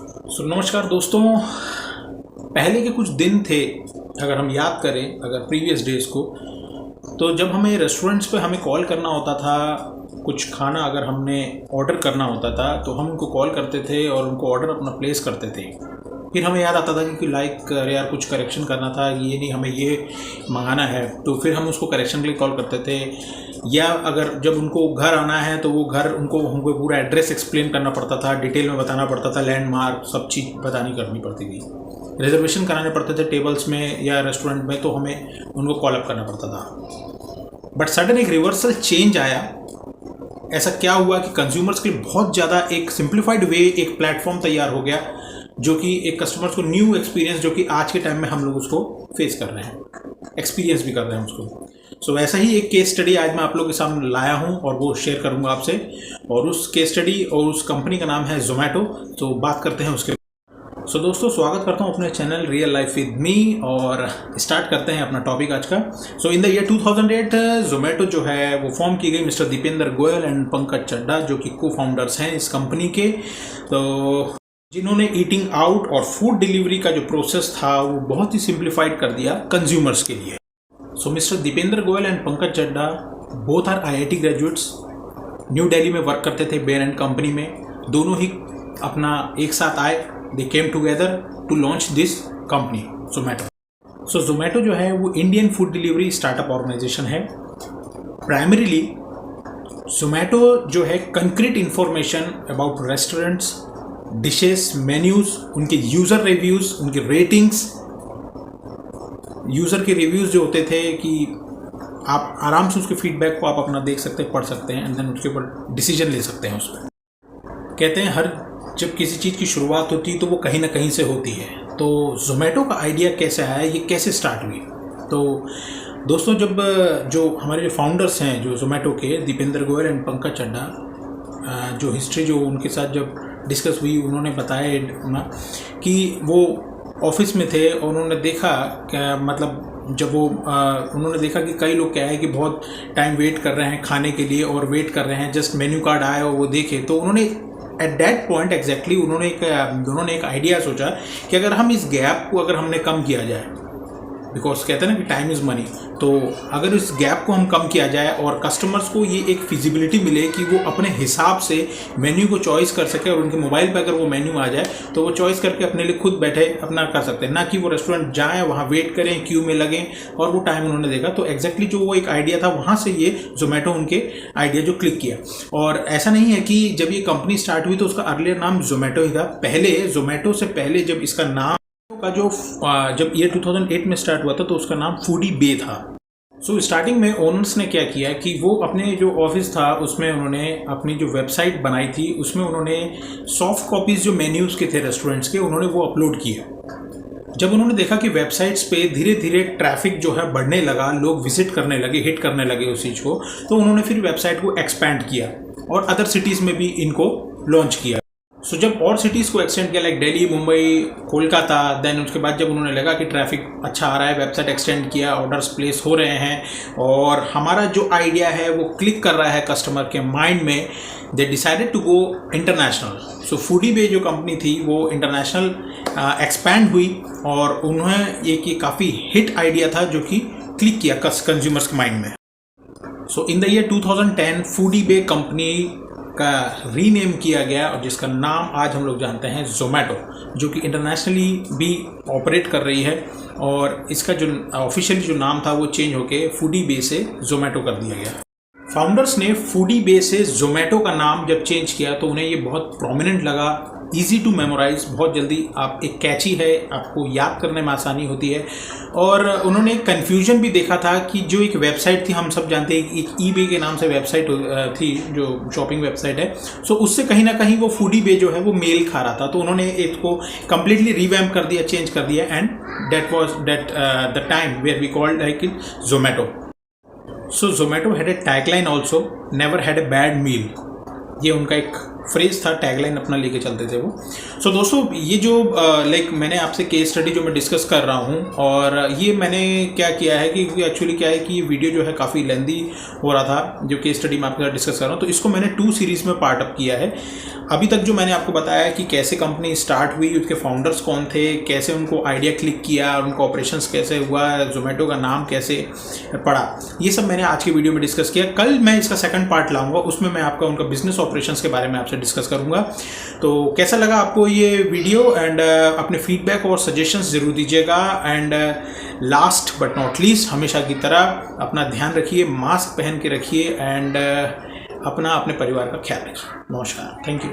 नमस्कार दोस्तों। पहले के कुछ दिन थे, अगर हम याद करें अगर प्रीवियस डेज़ को, तो जब हमें रेस्टोरेंट्स पे हमें कॉल करना होता था, कुछ खाना अगर हमने ऑर्डर करना होता था तो हम उनको कॉल करते थे और उनको ऑर्डर अपना प्लेस करते थे। फिर हमें याद आता था कि लाइक यार कुछ करेक्शन करना था, ये नहीं हमें ये मंगाना है, तो फिर हम उसको करेक्शन के लिए कॉल करते थे। या अगर जब उनको घर आना है तो वो घर हमको पूरा एड्रेस एक्सप्लेन करना पड़ता था, डिटेल में बताना पड़ता था, लैंडमार्क सब चीज़ करनी पड़ती थी। रिजर्वेशन कराने पड़ते थे टेबल्स में या रेस्टोरेंट में, तो हमें उनको कॉल अप करना पड़ता था। बट सडन एक रिवर्सल चेंज आया। ऐसा क्या हुआ कि कंज्यूमर्स के लिए बहुत ज़्यादा एक सिंप्लीफाइड वे, एक प्लेटफॉर्म तैयार हो गया जो कि एक कस्टमर्स को न्यू एक्सपीरियंस, जो कि आज के टाइम में हम लोग उसको फेस कर रहे हैं, एक्सपीरियंस भी कर रहे हैं उसको। सो वैसा ही एक केस स्टडी आज मैं आप लोगों के सामने लाया हूं और वो शेयर करूंगा आपसे। और उस केस स्टडी और उस कंपनी का नाम है जोमेटो। तो बात करते हैं उसके। सो दोस्तों, स्वागत करता हूं अपने channel real life with me और स्टार्ट करते हैं अपना टॉपिक आज का। सो इन द ईयर 2008 जोमेटो जो है वो फॉर्म की गई मिस्टर दीपेंद्र गोयल एंड पंकज चड्ढा, जो कि को फाउंडर्स हैं इस कंपनी के, तो जिन्होंने ईटिंग आउट और फूड डिलीवरी का जो प्रोसेस था वो बहुत ही सिंप्लीफाइड कर दिया कंज्यूमर्स के लिए। So mister Deepinder Goyal and Pankaj Chaddah both are IIT graduates, New Delhi में वर्क करते थे बेयर एंड कंपनी में। दोनों ही अपना एक साथ आए, they came together to launch this company Zomato. So Zomato जो है वो Indian food delivery startup organisation है। प्राइमरीली जोमेटो जो है concrete information about restaurants, dishes, menus, उनके यूज़र रिव्यूज़, उनके रेटिंग्स, यूज़र के रिव्यूज़ जो होते थे कि आप आराम से उसके फीडबैक को आप अपना देख सकते हैं, पढ़ सकते हैं एंड देन उसके ऊपर डिसीजन ले सकते हैं उस पर। कहते हैं हर जब किसी चीज़ की शुरुआत होती है तो वो कहीं ना कहीं से होती है। तो जोमेटो का आइडिया कैसे आया, ये कैसे स्टार्ट हुई? तो दोस्तों, जब जो हमारे जो फाउंडर्स हैं जो जोमेटो के, दीपेंद्र गोयल एंड पंकज चड्ढा, जो हिस्ट्री जो उनके साथ जब डिस्कस हुई, उन्होंने बताया कि वो ऑफिस में थे और उन्होंने देखा क्या, मतलब जब वो उन्होंने देखा कि कई लोग क्या है कि बहुत टाइम वेट कर रहे हैं खाने के लिए और वेट कर रहे हैं जस्ट मेन्यू कार्ड आया और वो देखे। तो उन्होंने एट दैट पॉइंट एग्जैक्टली उन्होंने एक आइडिया सोचा कि अगर हम इस गैप को अगर हमने कम किया जाए, बिकॉज कहते हैं ना कि टाइम इज़ मनी, तो अगर इस गैप को हम कम किया जाए और कस्टमर्स को ये एक फिजिबिलिटी मिले कि वो अपने हिसाब से मेन्यू को चॉइस कर सके और उनके मोबाइल पे अगर वो मेन्यू आ जाए तो वो चॉइस करके अपने लिए खुद बैठे अपना कर सकते हैं, ना कि वो रेस्टोरेंट जाएँ, वहाँ वेट करें, क्यू में लगें और वो टाइम उन्होंने देखा। तो एग्जैक्टली जो वो एक आइडिया था, वहाँ से ये जोमेटो उनके आइडिया जो क्लिक किया। और ऐसा नहीं है कि जब ये कंपनी स्टार्ट हुई तो उसका अर्लियर नाम जोमेटो ही था। पहले जोमेटो से पहले जब इसका नाम का जो जब ईयर 2008 में स्टार्ट हुआ था तो उसका नाम फूडी बे था। सो स्टार्टिंग में ओनर्स ने क्या किया कि वो अपने जो ऑफिस था उसमें उन्होंने अपनी जो वेबसाइट बनाई थी, उसमें उन्होंने सॉफ्ट कॉपीज़ जो मेन्यूज़ के थे रेस्टोरेंट्स के, उन्होंने वो अपलोड किए। जब उन्होंने देखा कि वेबसाइट्स पे धीरे धीरे ट्रैफिक जो है बढ़ने लगा, लोग विजिट करने लगे, हिट करने लगे उस चीज़ को, तो उन्होंने फिर वेबसाइट को एक्सपैंड किया और अदर सिटीज़ में भी इनको लॉन्च किया। सो जब और सिटीज़ को एक्सटेंड किया लाइक दिल्ली, मुंबई, कोलकाता, देन उसके बाद जब उन्होंने लगा कि ट्रैफिक अच्छा आ रहा है, वेबसाइट एक्सटेंड किया, ऑर्डर्स प्लेस हो रहे हैं और हमारा जो आइडिया है वो क्लिक कर रहा है कस्टमर के माइंड में, they decided to go international. So Foodiebay जो कंपनी थी वो इंटरनेशनल एक्सपैंड हुई और उन्हें एक ये काफ़ी हिट आइडिया था जो कि क्लिक किया कंज्यूमर्स के माइंड में। So in the year 2010 Foodiebay company का रीनेम किया गया और जिसका नाम आज हम लोग जानते हैं जोमेटो, जो कि इंटरनेशनली भी ऑपरेट कर रही है। और इसका जो ऑफिशियली जो नाम था वो चेंज होके फूडी बे से जोमेटो कर दिया गया। फाउंडर्स ने फूडी बे से जोमेटो का नाम जब चेंज किया तो उन्हें ये बहुत प्रोमिनेंट लगा, ईजी टू मेमोराइज, बहुत जल्दी आप एक कैची है, आपको याद करने में आसानी होती है। और उन्होंने कन्फ्यूजन भी देखा था कि जो एक वेबसाइट थी, हम सब जानते हैं एक eBay के नाम से वेबसाइट थी जो शॉपिंग वेबसाइट है, सो उससे कहीं ना कहीं वो फूडी बे जो है वो मेल खा रहा था। तो उन्होंने इसको कम्प्लीटली रिवैम्प कर दिया, चेंज कर दिया and that was the time where we called like it Zomato. So Zomato had a tagline also, never had a bad meal. ये उनका एक फ्रेज था, टैगलाइन अपना लेके चलते थे वो। सो दोस्तों, ये जो लाइक मैंने आपसे केस स्टडी जो मैं डिस्कस कर रहा हूँ, और ये मैंने क्या किया है कि एक्चुअली क्या है कि ये वीडियो जो है काफ़ी लेंदी हो रहा था, जो केस स्टडी मैं आपके साथ डिस्कस कर रहा हूँ, तो इसको मैंने 2 सीरीज़ में पार्ट अप किया है। अभी तक जो मैंने आपको बताया कि कैसे कंपनी स्टार्ट हुई, उसके फाउंडर्स कौन थे, कैसे उनको आइडिया क्लिक किया, उनका ऑपरेशंस कैसे हुआ, जोमेटो का नाम कैसे पड़ा, ये सब मैंने आज की वीडियो में डिस्कस किया। कल मैं इसका सेकंड पार्ट लाऊंगा, उसमें मैं आपका उनका बिजनेस ऑपरेशंस के बारे में आपसे डिस्कस करूंगा। तो कैसा लगा आपको ये वीडियो, एंड अपने फीडबैक और सजेशंस जरूर दीजिएगा। And last but not least, हमेशा की तरह अपना ध्यान रखिए, मास्क पहन के रखिए, एंड अपना अपने परिवार का ख्याल रखिए। नमस्कार, थैंक यू।